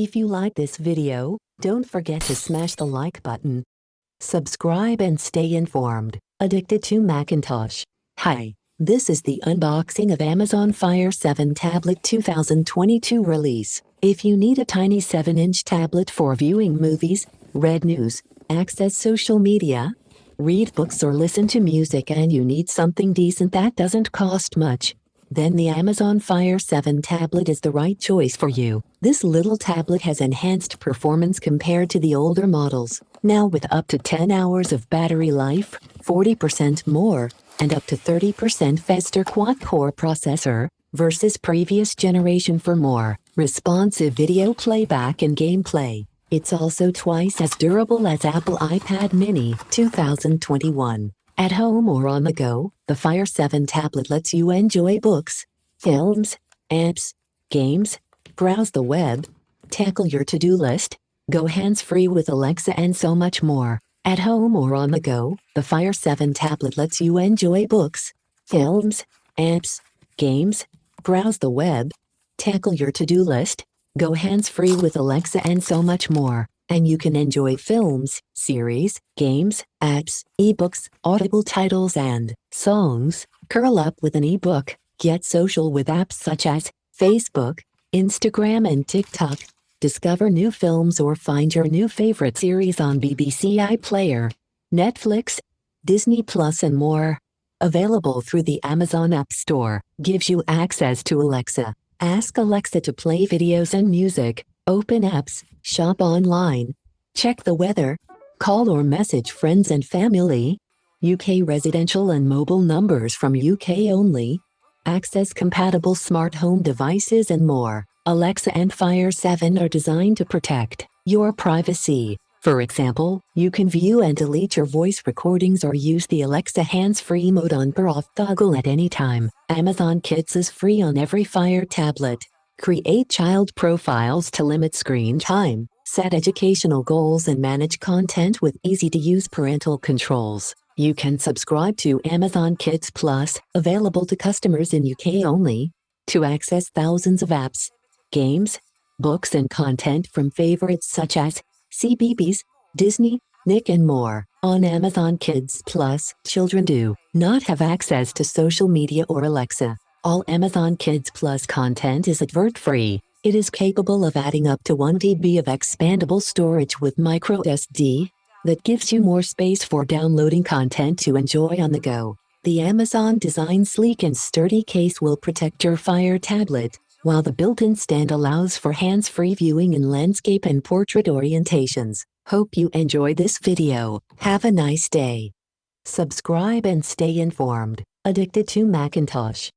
If you like this video, don't forget to smash the like button. Subscribe and stay informed. Addicted to Macintosh. Hi, this is the unboxing of Amazon Fire 7 Tablet 2022 release. If you need a tiny 7-inch tablet for viewing movies, read news, access social media, read books or listen to music and you need something decent that doesn't cost much, then the Amazon Fire 7 tablet is the right choice for you. This little tablet has enhanced performance compared to the older models, now with up to 10 hours of battery life, 40% more, and up to 30% faster quad-core processor, versus previous generation for more responsive video playback and gameplay. It's also twice as durable as Apple iPad mini 2021. At home or on the go, the Fire 7 tablet lets you enjoy books, films, apps, games, browse the web, tackle your to-do list, go hands-free with Alexa and so much more. At home or on the go, the Fire 7 tablet lets you enjoy books, films, apps, games, browse the web, tackle your to-do list, go hands-free with Alexa and so much more. And you can enjoy films, series, games, apps, ebooks, Audible titles and songs. Curl up with an ebook, get social with apps such as Facebook, Instagram and TikTok. Discover new films or find your new favorite series on BBC iPlayer, Netflix, Disney Plus and more. Available through the Amazon App Store, gives you access to Alexa. Ask Alexa to play videos and music, open apps, shop online, check the weather, call or message friends and family, UK residential and mobile numbers from UK only, access compatible smart home devices and more. Alexa and Fire 7 are designed to protect your privacy. For example, you can view and delete your voice recordings or use the Alexa hands-free mode on or off toggle at any time. Amazon Kids is free on every Fire tablet. Create child profiles to limit screen time, set educational goals and manage content with easy-to-use parental controls. You can subscribe to Amazon Kids Plus, available to customers in UK only, to access thousands of apps, games, books and content from favorites such as CBeebies, Disney, Nick and more. On Amazon Kids Plus, children do not have access to social media or Alexa. All Amazon Kids Plus content is advert-free. It is capable of adding up to 1 TB of expandable storage with microSD that gives you more space for downloading content to enjoy on the go. The Amazon-designed sleek and sturdy case will protect your Fire tablet, while the built-in stand allows for hands-free viewing in landscape and portrait orientations. Hope you enjoy this video. Have a nice day. Subscribe and stay informed. Addicted to Macintosh.